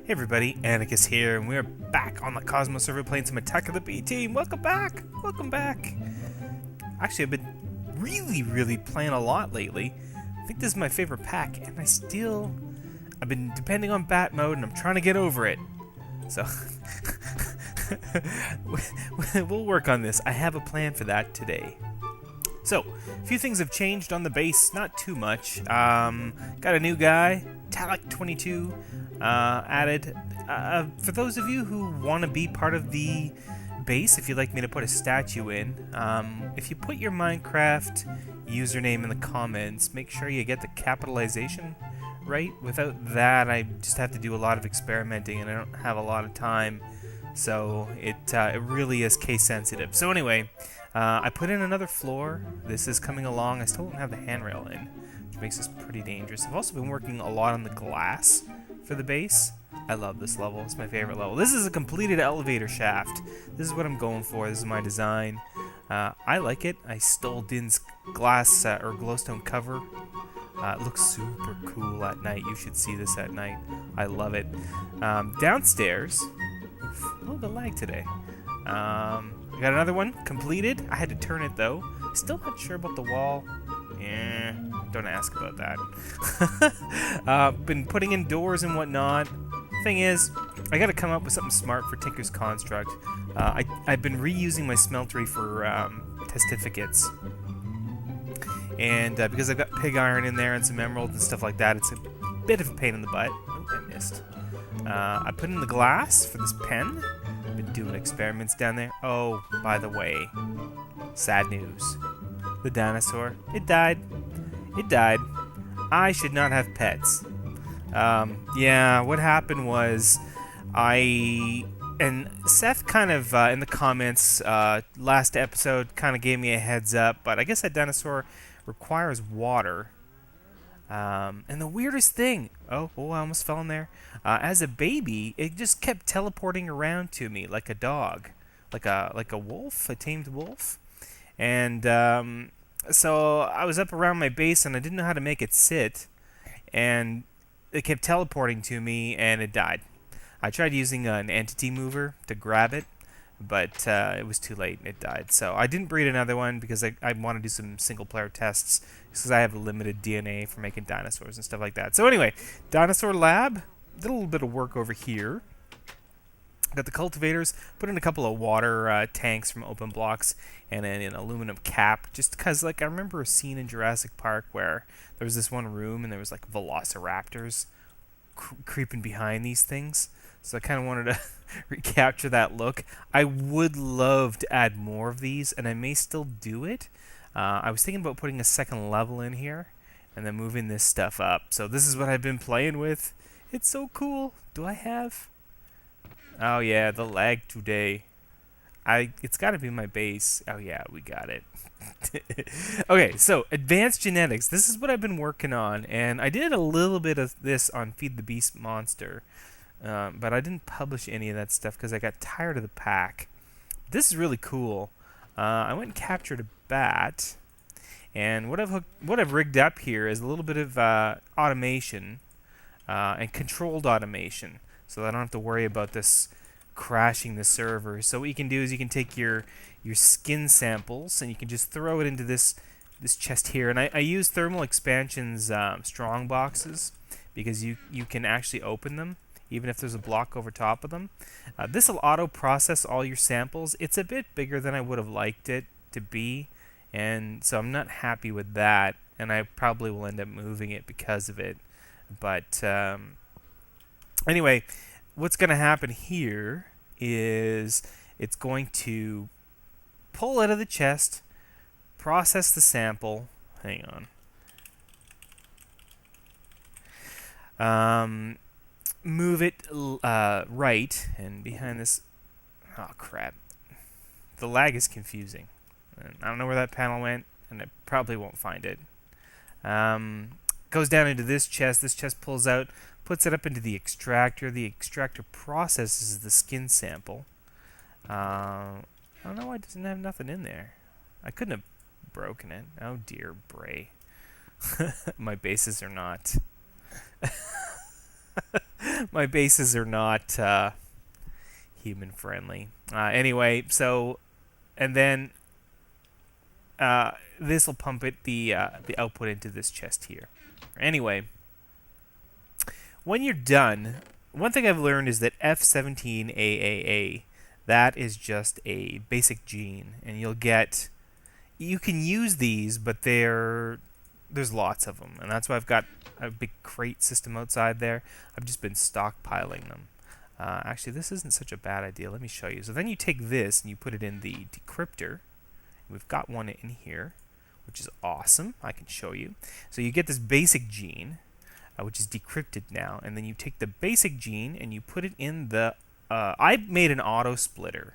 Hey everybody, Antikas here, and we're back on the Cosmos server playing some Attack of the B Team. Welcome back! Welcome back! Actually, I've been really playing a lot lately. I think this is my favorite pack, and I've been depending on bat mode, and I'm trying to get over it. So, we'll work on this. I have a plan for that today. So, a few things have changed on the base, not too much. Got a new guy, Talek22, added. For those of you who want to be part of the base, if you'd like me to put a statue in, if you put your Minecraft username in the comments, make sure you get the capitalization right. Without that, I just have to do a lot of experimenting, and I don't have a lot of time, so it really is case sensitive. So anyway, I put in another floor. This is coming along. I still don't have the handrail in, which makes this pretty dangerous. I've also been working a lot on the glass for the base. I love this level. It's my favorite level. This is a completed elevator shaft. This is what I'm going for. This is my design. I like it. I stole Din's glass or glowstone cover. It looks super cool at night. You should see this at night. I love it. Downstairs, oof, a little bit lag today. I got another one completed. I had to turn it though. Still not sure about the wall. Don't ask about that. Been putting in doors and whatnot. Thing is, I gotta come up with something smart for Tinker's Construct. I've been reusing my smeltery for testificates. And because I've got pig iron in there and some emeralds and stuff like that, it's a bit of a pain in the butt. Oh, I missed. I put in the glass for this pen. Been doing experiments down there. Oh, by the way, sad news. The dinosaur, it died. It died. I should not have pets. Yeah, what happened was and Seth kind of, in the comments, last episode kind of gave me a heads up, but I guess that dinosaur requires water. And the weirdest thing, I almost fell in there. As a baby, it just kept teleporting around to me like a dog, like a wolf, a tamed wolf. And so I was up around my base and I didn't know how to make it sit, and it kept teleporting to me and it died. I tried using an entity mover to grab it, but it was too late and it died. So I didn't breed another one because I want to do some single-player tests because I have limited DNA for making dinosaurs and stuff like that. So anyway, dinosaur lab, did a little bit of work over here. Got the cultivators, put in a couple of water tanks from open blocks and an aluminum cap, just because like I remember a scene in Jurassic Park where there was this one room and there was like velociraptors creeping behind these things. So I kind of wanted to recapture that look. I would love to add more of these, and I may still do it. I was thinking about putting a second level in here and then moving this stuff up. So this is what I've been playing with. It's so cool. Do I have... Oh yeah, the lag today. It's got to be my base. Oh yeah, we got it. Okay, so advanced genetics. This is what I've been working on, and I did a little bit of this on Feed the Beast Monster, but I didn't publish any of that stuff because I got tired of the pack. This is really cool. I went and captured a bat, and what I've rigged up here is a little bit of automation and controlled automation, so that I don't have to worry about this crashing the server. So what you can do is you can take your skin samples and you can just throw it into this chest here. And I use Thermal Expansion's strong boxes because you can actually open them even if there's a block over top of them. This will auto process all your samples. It's a bit bigger than I would have liked it to be, and so I'm not happy with that, and I probably will end up moving it because of it. But anyway, what's going to happen here is it's going to pull out of the chest, process the sample. Hang on. Move it right, and behind this... Oh, crap. The lag is confusing. I don't know where that panel went, and I probably won't find it. Goes down into this chest. This chest pulls out, puts it up into the extractor. The extractor processes the skin sample. I don't know why it doesn't have nothing in there. I couldn't have broken it. Oh dear, Bray. My bases are not. My bases are not human friendly. Anyway, so and then this will pump the output into this chest here. Anyway, when you're done, one thing I've learned is that F17AAA, that is just a basic gene, and you can use these, but there's lots of them, and that's why I've got a big crate system outside there. I've just been stockpiling them. Actually, this isn't such a bad idea. Let me show you. So then you take this and you put it in the decryptor. We've got one in here, which is awesome. I can show you. So you get this basic gene, which is decrypted now, and then you take the basic gene and you put it in the... I made an auto splitter.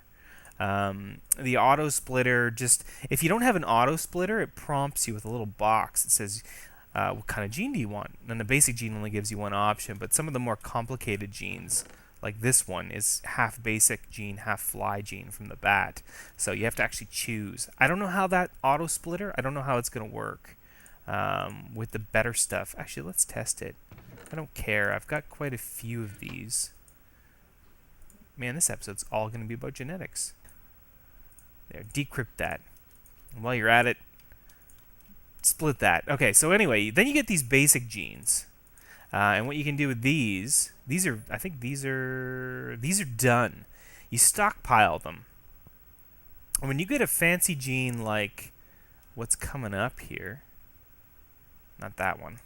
The auto splitter just... If you don't have an auto splitter, it prompts you with a little box that says, what kind of gene do you want? And the basic gene only gives you one option, but some of the more complicated genes, like this one, is half basic gene, half fly gene from the bat. So you have to actually choose. I don't know how that auto splitter, I don't know how it's going to work with the better stuff. Actually, let's test it. I don't care. I've got quite a few of these. Man, this episode's all going to be about genetics. There, decrypt that. And while you're at it, split that. Okay, so anyway, then you get these basic genes. And what you can do with these are, I think these are done. You stockpile them. And when you get a fancy gene like what's coming up here, not that one.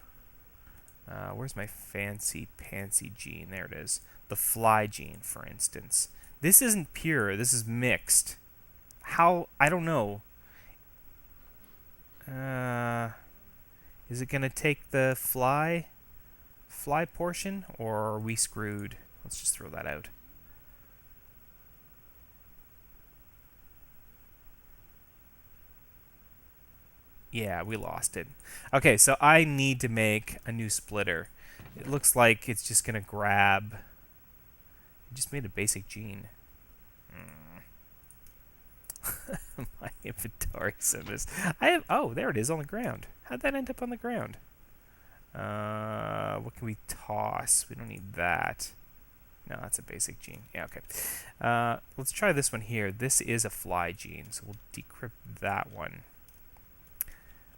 Where's my fancy pantsy gene? There it is. The fly gene, for instance. This isn't pure. This is mixed. How? I don't know. Is it going to take the fly portion, or are we screwed? Let's just throw that out. Yeah, we lost it. Okay, so I need to make a new splitter. It looks like it's just going to grab... I just made a basic gene. My inventory service. Oh, there it is on the ground. How'd that end up on the ground? What can we toss? We don't need that. No, that's a basic gene. Yeah, okay. Let's try this one here. This is a fly gene, so we'll decrypt that one.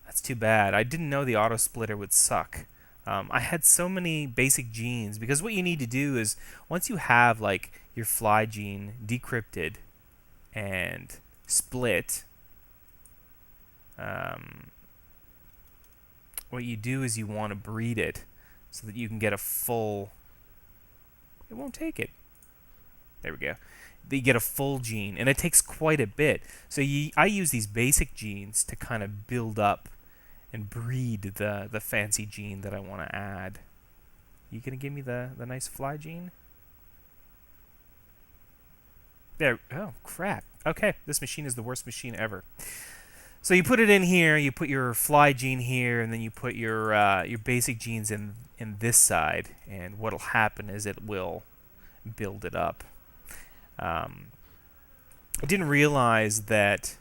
That's too bad. I didn't know the auto splitter would suck. I had so many basic genes, because what you need to do is, once you have like your fly gene decrypted and split, what you do is you want to breed it so that you can get a full... It won't take it. There we go. You get a full gene, and it takes quite a bit. So I use these basic genes to kind of build up and breed the fancy gene that I want to add. You gonna give me the nice fly gene? There. Oh, crap. Okay, this machine is the worst machine ever. So you put it in here, you put your fly gene here, and then you put your basic genes in this side, and what'll happen is it will build it up. I didn't realize that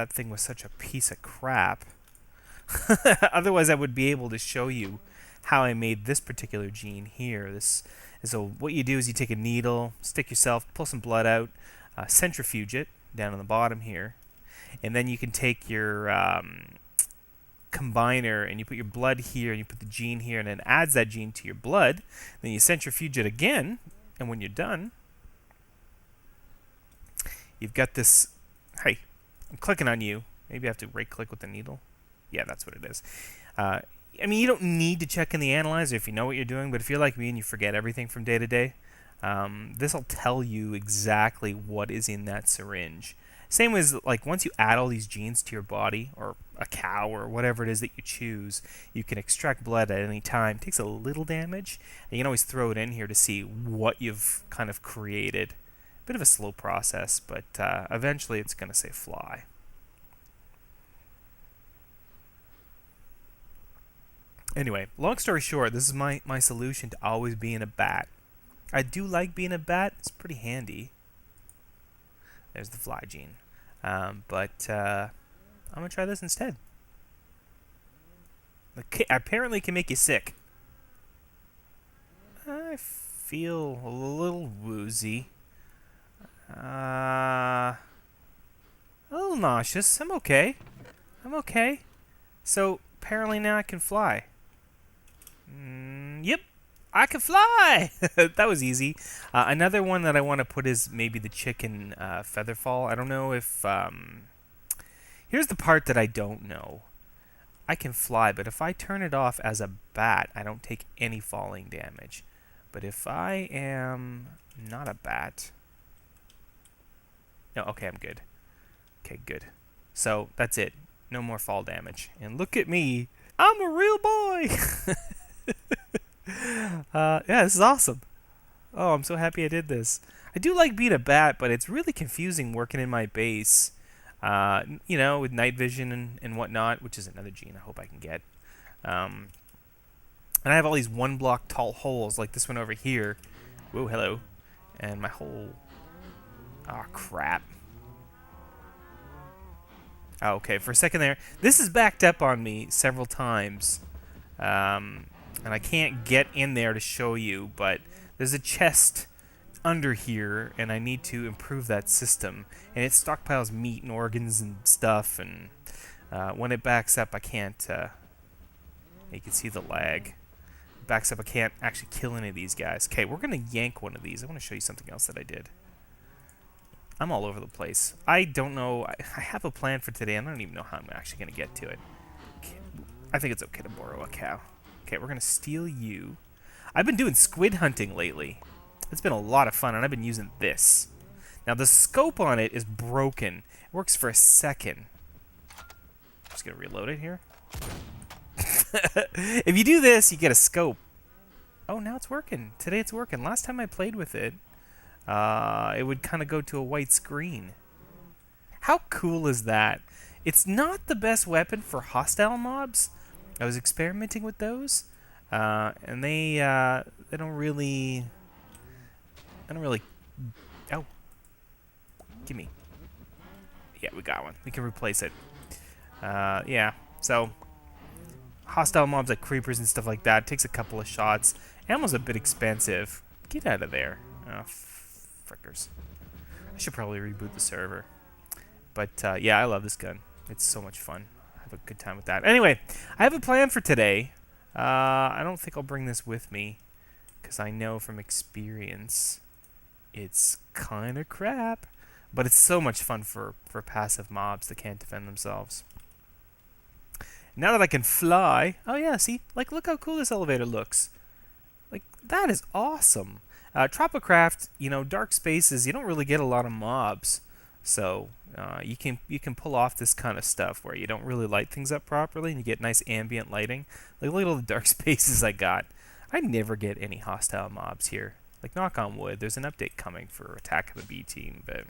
thing was such a piece of crap. Otherwise, I would be able to show you how I made this particular gene here. So what you do is you take a needle, stick yourself, pull some blood out, centrifuge it down on the bottom here, and then you can take your combiner and you put your blood here and you put the gene here, and it adds that gene to your blood. Then you centrifuge it again, and when you're done, you've got this... Hey, I'm clicking on you. Maybe I have to right-click with the needle. Yeah, that's what it is. I mean, you don't need to check in the analyzer if you know what you're doing, but if you're like me and you forget everything from day to day, this will tell you exactly what is in that syringe. Same as, like, once you add all these genes to your body, or a cow, or whatever it is that you choose, you can extract blood at any time. It takes a little damage, and you can always throw it in here to see what you've kind of created. Bit of a slow process, but eventually it's going to say fly. Anyway, long story short, this is my solution to always being a bat. I do like being a bat. It's pretty handy. There's the fly gene. But I'm going to try this instead. Apparently it can make you sick. I feel a little woozy. A little nauseous. I'm okay. I'm okay. So, apparently now I can fly. Yep, I can fly! That was easy. Another one that I want to put is maybe the chicken feather fall. I don't know if... Here's the part that I don't know. I can fly, but if I turn it off as a bat, I don't take any falling damage. But if I am not a bat... No, okay, I'm good. Okay, good. So, that's it. No more fall damage. And look at me. I'm a real boy! Yeah, this is awesome. Oh, I'm so happy I did this. I do like being a bat, but it's really confusing working in my base. You know, with night vision and whatnot, which is another gene I hope I can get. And I have all these one block tall holes, like this one over here. Whoa, hello. And my whole... Oh, crap. Oh, okay, for a second there. This is backed up on me several times. And I can't get in there to show you, but there's a chest under here, and I need to improve that system. And it stockpiles meat and organs and stuff, and when it backs up, I can't... you can see the lag. It backs up, I can't actually kill any of these guys. Okay, we're going to yank one of these. I want to show you something else that I did. I'm all over the place. I don't know. I have a plan for today, and I don't even know how I'm actually going to get to it. Okay, I think it's okay to borrow a cow. Okay, we're going to steal you. I've been doing squid hunting lately. It's been a lot of fun, and I've been using this. Now, the scope on it is broken. It works for a second. Just going to reload it here. If you do this, you get a scope. Oh, now it's working. Today it's working. Last time I played with it, it would kind of go to a white screen. How cool is that? It's not the best weapon for hostile mobs. I was experimenting with those, and they don't really... Oh, gimme. Yeah, we got one. We can replace it. Yeah. So hostile mobs like creepers and stuff like that takes a couple of shots. Ammo's a bit expensive. Get out of there. Oh, frickers. I should probably reboot the server. But yeah, I love this gun. It's so much fun. I have a good time with that. Anyway, I have a plan for today. I don't think I'll bring this with me, because I know from experience it's kind of crap. But it's so much fun for passive mobs that can't defend themselves. Now that I can fly... Oh yeah, see? Like, look how cool this elevator looks. Like, that is awesome. Tropicraft, you know, dark spaces, you don't really get a lot of mobs. So, you can pull off this kind of stuff where you don't really light things up properly and you get nice ambient lighting. Like, look at all the dark spaces I got. I never get any hostile mobs here. Like, knock on wood, there's an update coming for Attack of the B Team, but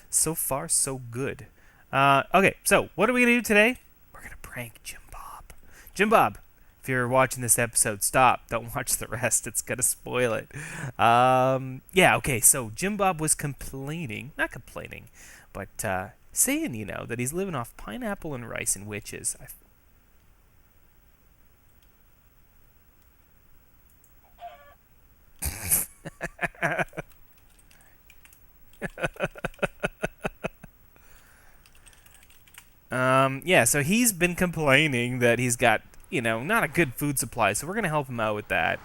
so far, so good. Okay, so what are we going to do today? We're going to prank Jimbob. Jimbob, if you're watching this episode, stop. Don't watch the rest. It's going to spoil it. Yeah, okay, so Jimbob was complaining, not complaining, but saying, you know, that he's living off pineapple and rice and witches. Yeah, so he's been complaining that he's got, you know, not a good food supply, so we're going to help him out with that.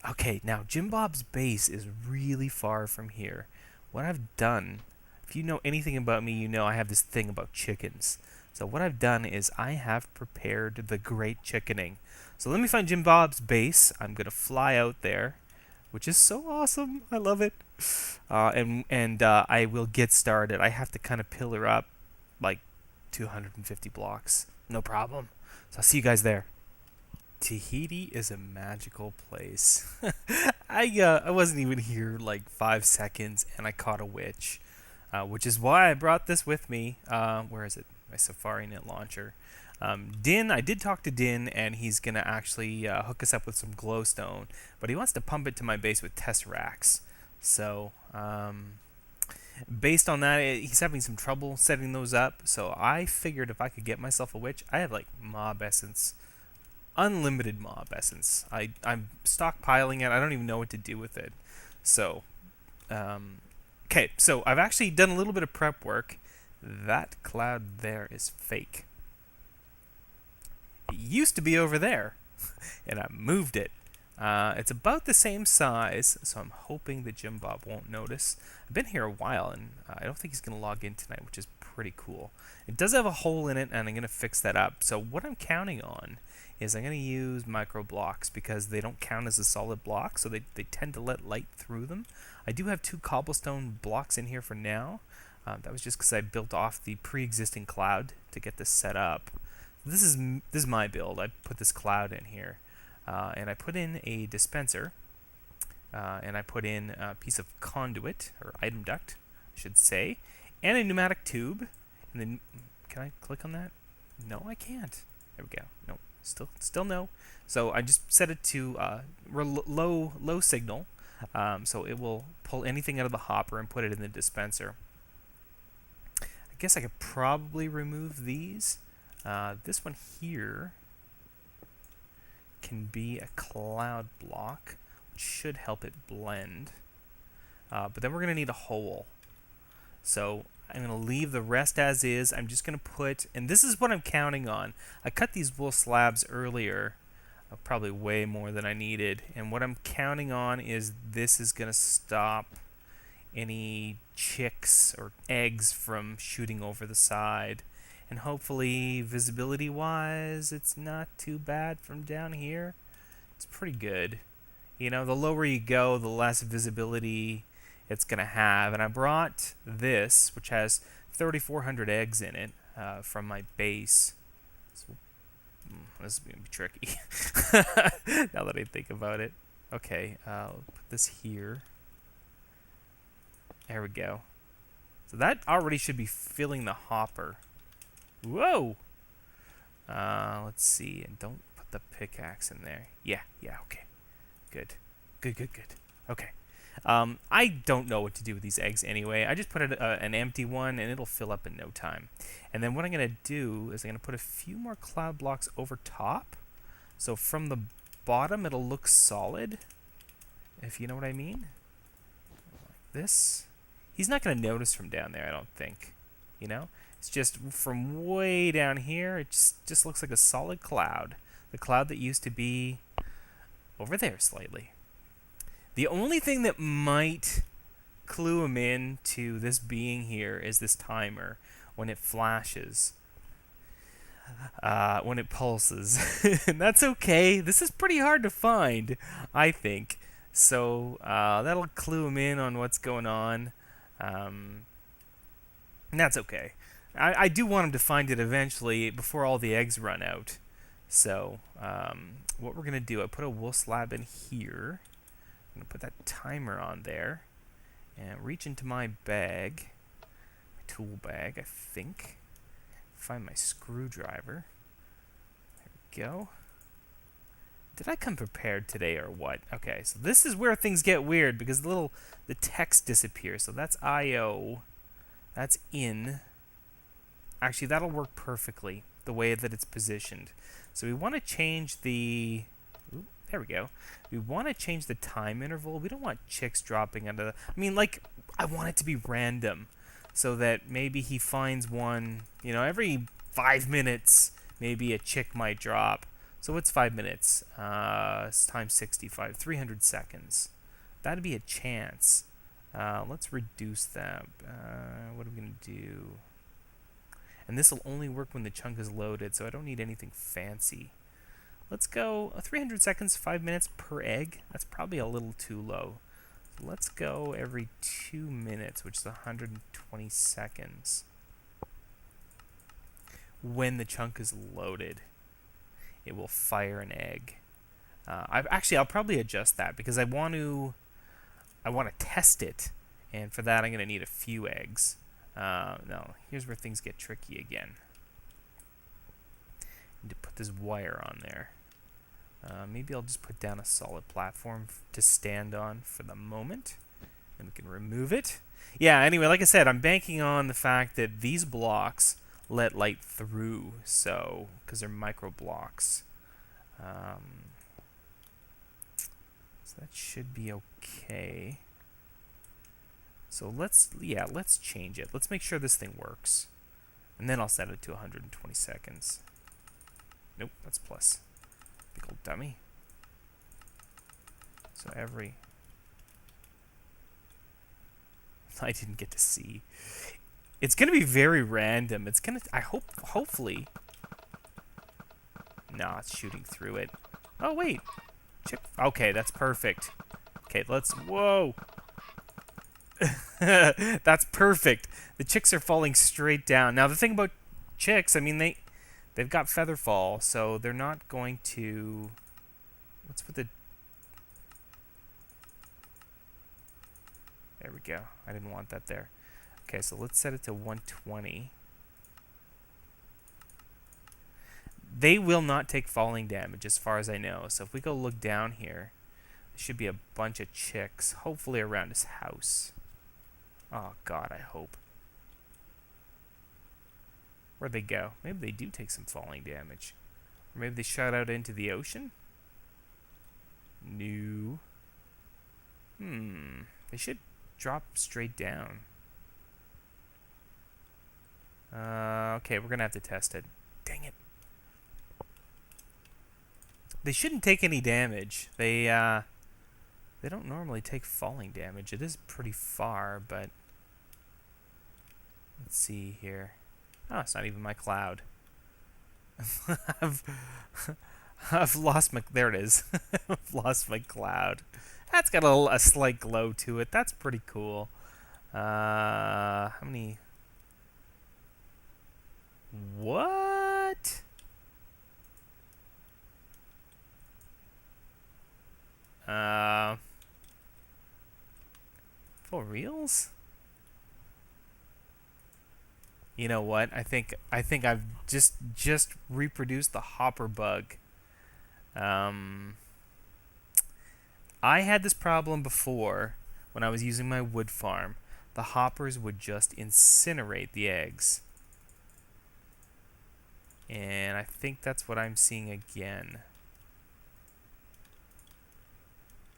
Okay, now, Jimbob's base is really far from here. What I've done, if you know anything about me, you know I have this thing about chickens. So what I've done is I have prepared the great chickening. So let me find Jimbob's base. I'm going to fly out there, which is so awesome. I love it. And I will get started. I have to kind of pillar up, like, 250 blocks. No problem. So I'll see you guys there. Tahiti is a magical place. I wasn't even here like 5 seconds and I caught a witch, which is why I brought this with me. Where is it? My Safari Net launcher. Din, I did talk to Din, and he's gonna actually hook us up with some glowstone, but he wants to pump it to my base with tesseracts. So based on that, he's having some trouble setting those up. So I figured if I could get myself a witch, I have like mob essence unlimited mob essence. I'm stockpiling it. I don't even know what to do with it. So, okay, so I've actually done a little bit of prep work. That cloud there is fake. It used to be over there, and I moved it. It's about the same size, so I'm hoping that Jimbob won't notice. I've been here a while, and I don't think he's going to log in tonight, which is pretty cool. It does have a hole in it, and I'm going to fix that up. So what I'm counting on is I'm going to use micro blocks because they don't count as a solid block, so they tend to let light through them. I do have 2 cobblestone blocks in here for now. That was just because I built off the pre-existing cloud to get this set up. This is my build. I put this cloud in here. And I put in a dispenser, and I put in a piece of conduit, or item duct, I should say, and a pneumatic tube. And then, can I click on that? No, I can't. There we go. No, still no. So I just set it to low signal, so it will pull anything out of the hopper and put it in the dispenser. I guess I could probably remove these. This one here can be a cloud block, which should help it blend. But then we're going to need a hole. So I'm going to leave the rest as is. I'm just going to put, and this is what I'm counting on. I cut these wool slabs earlier, probably way more than I needed. And what I'm counting on is this is going to stop any chicks or eggs from shooting over the side. And hopefully, visibility-wise, it's not too bad from down here. It's pretty good. You know, the lower you go, the less visibility it's going to have. And I brought this, which has 3,400 eggs in it, from my base. So, this is going to be tricky, now that I think about it. Okay, I'll put this here. There we go. So that already should be filling the hopper. Whoa! Let's see. And don't put the pickaxe in there. Yeah, okay. Good. Okay. I don't know what to do with these eggs anyway. I just put an empty one, and it'll fill up in no time. And then what I'm going to do is I'm going to put a few more cloud blocks over top. So from the bottom, it'll look solid, if you know what I mean. Like this. He's not going to notice from down there, I don't think. You know? It's just from way down here, it just looks like a solid cloud. The cloud that used to be over there slightly. The only thing that might clue him in to this being here is this timer when it flashes. When it pulses. And that's okay. This is pretty hard to find, I think. So that'll clue him in on what's going on. And that's okay. I do want him to find it eventually before all the eggs run out. So what we're going to do, I put a wool slab in here. I'm going to put that timer on there. And reach into my bag. My tool bag, I think. Find my screwdriver. There we go. Did I come prepared today or what? Okay, so this is where things get weird because the text disappears. So that's IO. That's in. Actually, that'll work perfectly the way that it's positioned. So we want to change the... Ooh, there we go. We want to change the time interval. We don't want chicks dropping under the... I mean, like, I want it to be random so that maybe he finds one, you know, every 5 minutes, maybe a chick might drop. So what's 5 minutes? It's times 65, 300 seconds. That'd be a chance. Let's reduce that. What are we going to do? And this will only work when the chunk is loaded, so I don't need anything fancy. Let's go 300 seconds, 5 minutes per egg. That's probably a little too low. So let's go every 2 minutes, which is 120 seconds. When the chunk is loaded, it will fire an egg. I'll probably adjust that because I want to test it, and for that I'm going to need a few eggs. Now, here's where things get tricky again. Need to put this wire on there. Maybe I'll just put down a solid platform to stand on for the moment. Then we can remove it. Yeah, anyway, like I said, I'm banking on the fact that these blocks let light through, so, because they're micro blocks. So that should be okay. So let's change it. Let's make sure this thing works. And then I'll set it to 120 seconds. Nope, that's plus. Big old dummy. So I didn't get to see. It's gonna be very random. It's gonna, hopefully. Nah, it's shooting through it. Oh, wait. Okay, that's perfect. Okay, whoa. That's perfect. The chicks are falling straight down. Now, the thing about chicks, I mean, they've got feather fall, so they're not going to... Let's put the... There we go. I didn't want that there. Okay, so let's set it to 120. They will not take falling damage as far as I know. So if we go look down here, there should be a bunch of chicks, hopefully around his house. Oh, God, I hope. Where'd they go? Maybe they do take some falling damage. Or maybe they shot out into the ocean? No. They should drop straight down. Okay, we're gonna have to test it. Dang it. They shouldn't take any damage. They don't normally take falling damage. It is pretty far, but... Let's see here. Oh, it's not even my cloud. I've lost my... There it is. I've lost my cloud. That's got a slight glow to it. That's pretty cool. How many... What? For reals? You know what? I think I've just reproduced the hopper bug. I had this problem before when I was using my wood farm. The hoppers would just incinerate the eggs. And I think that's what I'm seeing again.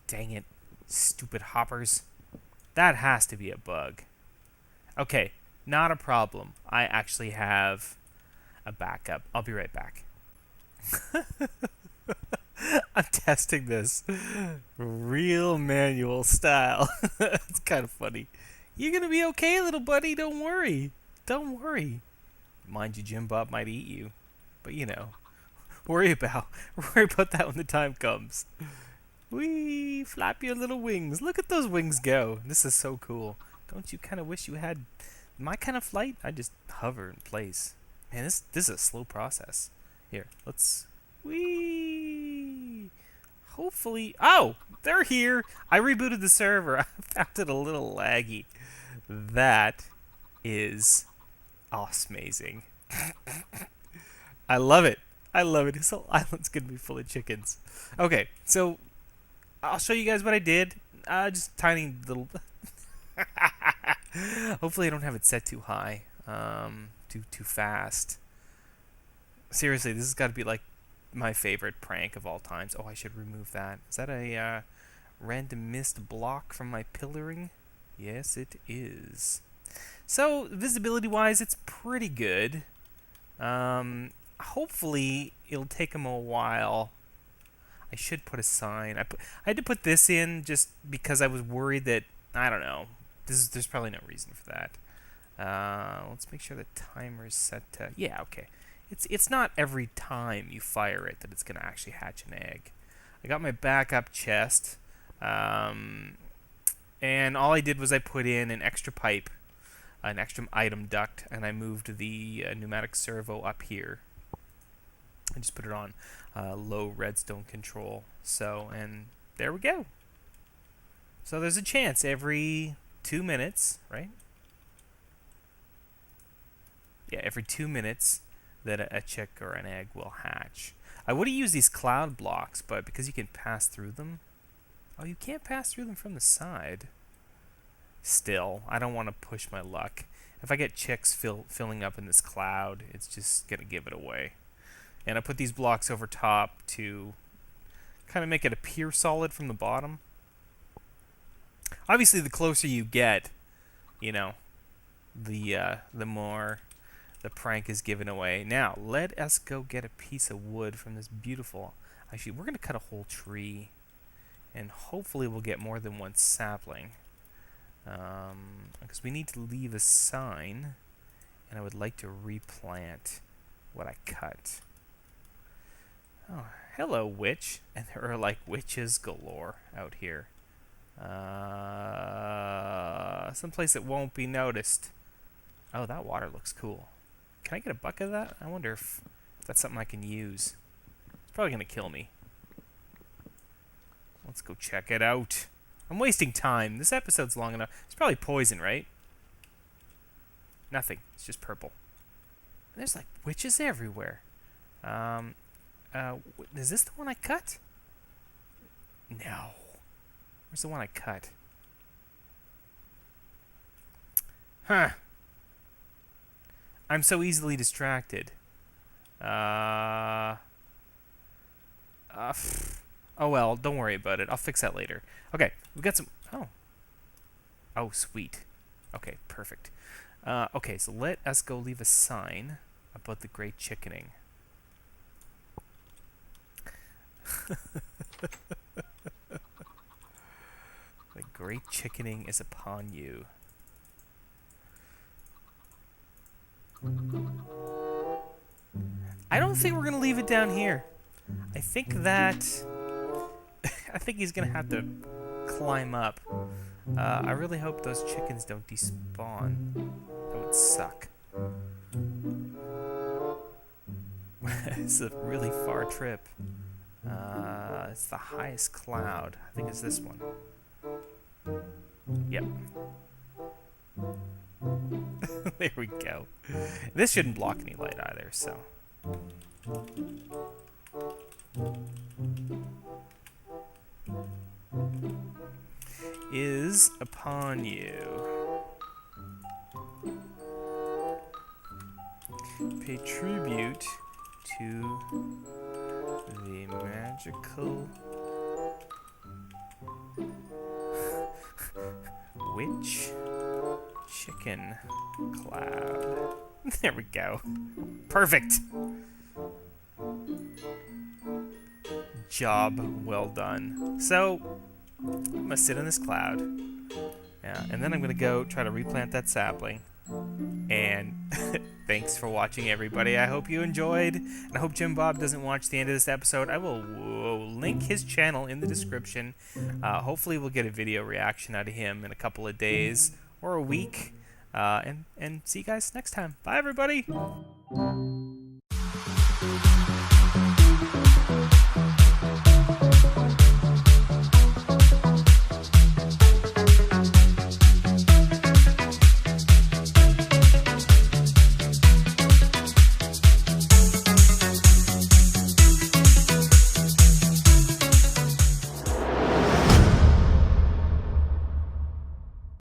Dang it. Stupid hoppers. That has to be a bug. Okay, not a problem. I actually have a backup. I'll be right back. I'm testing this real manual style. It's kind of funny. You're going to be okay, little buddy. Don't worry. Don't worry. Mind you, Jimbob might eat you. But, you know, worry about that when the time comes. Whee! Flap your little wings. Look at those wings go. This is so cool. Don't you kind of wish you had my kind of flight? I just hover in place. Man, this is a slow process. Here, let's... Whee! Hopefully... Oh! They're here! I rebooted the server. I found it a little laggy. That is awesome-mazing. I love it. I love it. This whole island's gonna be full of chickens. Okay, so I'll show you guys what I did. Just tiny little... Hopefully I don't have it set too high. Too fast. Seriously, this has got to be like my favorite prank of all times. Oh, I should remove that. Is that a random mist block from my pillaring? Yes, it is. So, visibility-wise, it's pretty good. Hopefully, it'll take them a while. I should put a sign. I had to put this in just because I was worried that, I don't know. There's probably no reason for that. Let's make sure the timer is set to... Yeah, okay. It's not every time you fire it that it's going to actually hatch an egg. I got my backup chest. And all I did was I put in an extra pipe, an extra item duct, and I moved the pneumatic servo up here. I just put it on low redstone control. So, and there we go. So there's a chance every 2 minutes, right? Yeah, every 2 minutes that a chick or an egg will hatch. I would have used these cloud blocks, but because you can pass through them... Oh, you can't pass through them from the side. Still, I don't want to push my luck. If I get chicks filling up in this cloud, it's just going to give it away. And I put these blocks over top to kind of make it appear solid from the bottom. Obviously, the closer you get, you know, the more the prank is given away. Now, let us go get a piece of wood from this beautiful... Actually, we're going to cut a whole tree, and hopefully we'll get more than one sapling. Because we need to leave a sign, and I would like to replant what I cut. Oh, hello, witch. And there are, like, witches galore out here. Someplace that won't be noticed. Oh, that water looks cool. Can I get a bucket of that? I wonder if that's something I can use. It's probably going to kill me. Let's go check it out. I'm wasting time. This episode's long enough. It's probably poison, right? Nothing. It's just purple. And there's like witches everywhere. Is this the one I cut? No. Where's the one I cut? Huh. I'm so easily distracted. Oh well, don't worry about it. I'll fix that later. Okay, we got some... Oh, sweet. Okay, perfect. Okay, so let us go leave a sign about the great chickening. The great chickening is upon you. I don't think we're going to leave it down here. I think that... I think he's going to have to climb up. I really hope those chickens don't despawn. That would suck. It's a really far trip. It's the highest cloud. I think it's this one. Yep. There we go. This shouldn't block any light either, so... Is upon you. Pay tribute to the magical witch chicken cloud. There we go. Perfect. Job well done. So, I'm going to sit in this cloud. Yeah, and then I'm going to go try to replant that sapling. And thanks for watching, everybody. I hope you enjoyed. And I hope Jimbob doesn't watch the end of this episode. I will link his channel in the description. Hopefully we'll get a video reaction out of him in a couple of days or a week. And see you guys next time. Bye, everybody.